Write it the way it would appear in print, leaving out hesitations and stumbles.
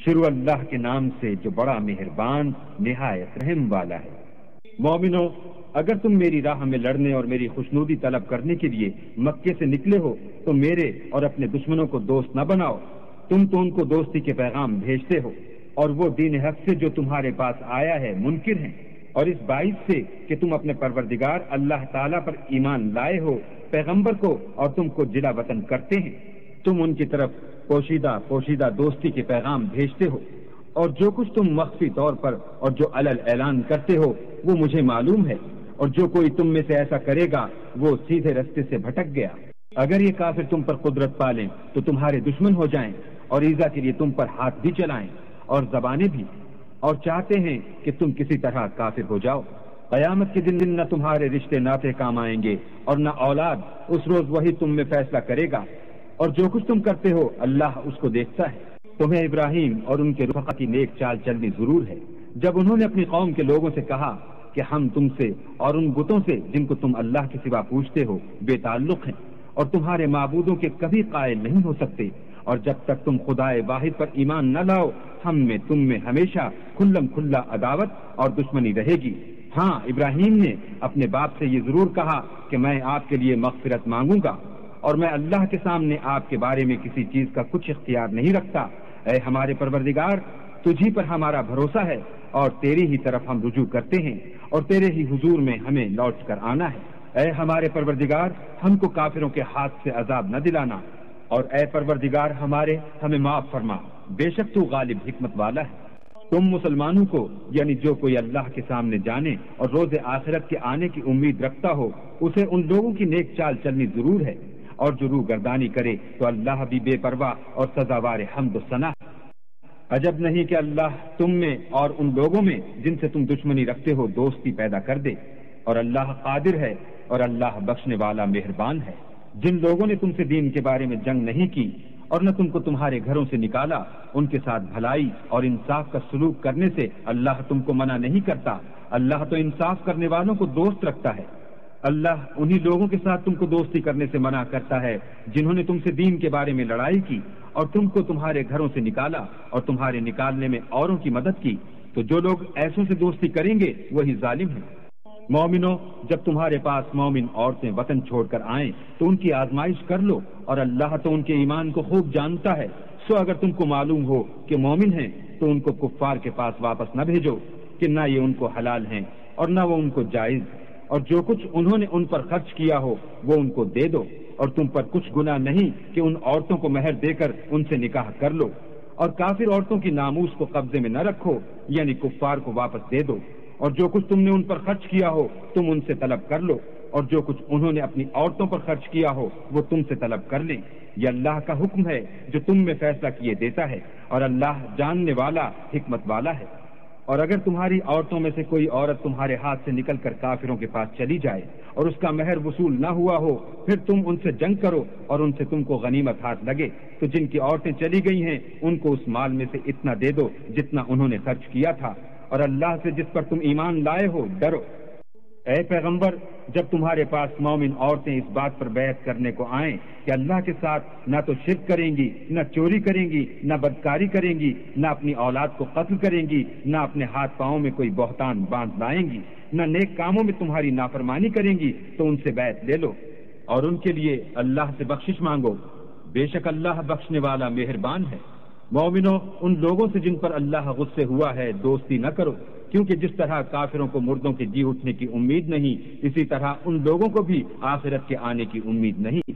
شروع اللہ کے نام سے جو بڑا مہربان نہایت رحم والا ہے۔ مومنو، اگر تم میری راہ میں لڑنے اور میری خوشنودی طلب کرنے کے لیے مکے سے نکلے ہو تو میرے اور اپنے دشمنوں کو دوست نہ بناؤ۔ تم تو ان کو دوستی کے پیغام بھیجتے ہو اور وہ دین حق سے جو تمہارے پاس آیا ہے منکر ہیں، اور اس باعث سے کہ تم اپنے پروردگار اللہ تعالیٰ پر ایمان لائے ہو، پیغمبر کو اور تم کو جلا وطن کرتے ہیں، تم ان کی طرف پوشیدہ دوستی کے پیغام بھیجتے ہو، اور جو کچھ تم مخفی طور پر اور جو علل اعلان کرتے ہو وہ مجھے معلوم ہے، اور جو کوئی تم میں سے ایسا کرے گا وہ سیدھے رستے سے بھٹک گیا۔ اگر یہ کافر تم پر قدرت پالیں تو تمہارے دشمن ہو جائیں اور ایذا کے لیے تم پر ہاتھ بھی چلائیں اور زبانیں بھی، اور چاہتے ہیں کہ تم کسی طرح کافر ہو جاؤ۔ قیامت کے دن نہ تمہارے رشتے ناطے کام آئیں گے اور نہ اولاد، اس روز وہی تم میں فیصلہ کرے گا، اور جو کچھ تم کرتے ہو اللہ اس کو دیکھتا ہے۔ تمہیں ابراہیم اور ان کے رفقا کی نیک چال چلنی ضرور ہے، جب انہوں نے اپنی قوم کے لوگوں سے کہا کہ ہم تم سے اور ان بتوں سے جن کو تم اللہ کے سوا پوجتے ہو بے تعلق ہیں اور تمہارے معبودوں کے کبھی قائل نہیں ہو سکتے، اور جب تک تم خدائے واحد پر ایمان نہ لاؤ ہم میں تم میں ہمیشہ کھلم کھلا عداوت اور دشمنی رہے گی۔ ہاں، ابراہیم نے اپنے باپ سے یہ ضرور کہا کہ میں آپ کے لیے مغفرت مانگوں گا، اور میں اللہ کے سامنے آپ کے بارے میں کسی چیز کا کچھ اختیار نہیں رکھتا۔ اے ہمارے پروردگار، تجھی پر ہمارا بھروسہ ہے اور تیری ہی طرف ہم رجوع کرتے ہیں، اور تیرے ہی حضور میں ہمیں لوٹ کر آنا ہے۔ اے ہمارے پروردگار، ہم کو کافروں کے ہاتھ سے عذاب نہ دلانا، اور اے پروردگار ہمارے ہمیں معاف فرما، بے شک تو غالب حکمت والا ہے۔ تم مسلمانوں کو، یعنی جو کوئی اللہ کے سامنے جانے اور روز آخرت کے آنے کی امید رکھتا ہو، اسے ان لوگوں کی نیک چال چلنی ضرور ہے، اور جو روح گردانی کرے تو اللہ بھی بے پرواہ اور سزاوار حمد و ثنا ہے۔ عجب نہیں کہ اللہ تم میں اور ان لوگوں میں جن سے تم دشمنی رکھتے ہو دوستی پیدا کر دے، اور اللہ قادر ہے اور اللہ بخشنے والا مہربان ہے۔ جن لوگوں نے تم سے دین کے بارے میں جنگ نہیں کی اور نہ تم کو تمہارے گھروں سے نکالا، ان کے ساتھ بھلائی اور انصاف کا سلوک کرنے سے اللہ تم کو منع نہیں کرتا۔ اللہ تو انصاف کرنے والوں کو دوست رکھتا ہے۔ اللہ انہی لوگوں کے ساتھ تم کو دوستی کرنے سے منع کرتا ہے جنہوں نے تم سے دین کے بارے میں لڑائی کی اور تم کو تمہارے گھروں سے نکالا اور تمہارے نکالنے میں اوروں کی مدد کی، تو جو لوگ ایسوں سے دوستی کریں گے وہی ظالم ہیں۔ مومنو، جب تمہارے پاس مومن عورتیں وطن چھوڑ کر آئیں تو ان کی آزمائش کر لو، اور اللہ تو ان کے ایمان کو خوب جانتا ہے۔ سو اگر تم کو معلوم ہو کہ مومن ہیں تو ان کو کفار کے پاس واپس نہ بھیجو کہ نہ یہ ان کو حلال ہیں اور نہ وہ ان کو جائز، اور جو کچھ انہوں نے ان پر خرچ کیا ہو وہ ان کو دے دو، اور تم پر کچھ گناہ نہیں کہ ان عورتوں کو مہر دے کر ان سے نکاح کر لو، اور کافر عورتوں کی ناموس کو قبضے میں نہ رکھو، یعنی کفار کو واپس دے دو، اور جو کچھ تم نے ان پر خرچ کیا ہو تم ان سے طلب کر لو، اور جو کچھ انہوں نے اپنی عورتوں پر خرچ کیا ہو وہ تم سے طلب کر لیں۔ یہ اللہ کا حکم ہے جو تم میں فیصلہ کیے دیتا ہے، اور اللہ جاننے والا حکمت والا ہے۔ اور اگر تمہاری عورتوں میں سے کوئی عورت تمہارے ہاتھ سے نکل کر کافروں کے پاس چلی جائے اور اس کا مہر وصول نہ ہوا ہو، پھر تم ان سے جنگ کرو اور ان سے تم کو غنیمت ہاتھ لگے، تو جن کی عورتیں چلی گئی ہیں ان کو اس مال میں سے اتنا دے دو جتنا انہوں نے خرچ کیا تھا، اور اللہ سے جس پر تم ایمان لائے ہو ڈرو۔ اے پیغمبر، جب تمہارے پاس مومن عورتیں اس بات پر بیعت کرنے کو آئیں کہ اللہ کے ساتھ نہ تو شرک کریں گی، نہ چوری کریں گی، نہ بدکاری کریں گی، نہ اپنی اولاد کو قتل کریں گی، نہ اپنے ہاتھ پاؤں میں کوئی بہتان باندھ لائیں گی، نہ نیک کاموں میں تمہاری نافرمانی کریں گی، تو ان سے بیعت لے لو اور ان کے لیے اللہ سے بخشش مانگو، بے شک اللہ بخشنے والا مہربان ہے۔ مومنو، ان لوگوں سے جن پر اللہ غصے ہوا ہے دوستی نہ کرو، کیونکہ جس طرح کافروں کو مردوں کے جی اٹھنے کی امید نہیں، اسی طرح ان لوگوں کو بھی آخرت کے آنے کی امید نہیں۔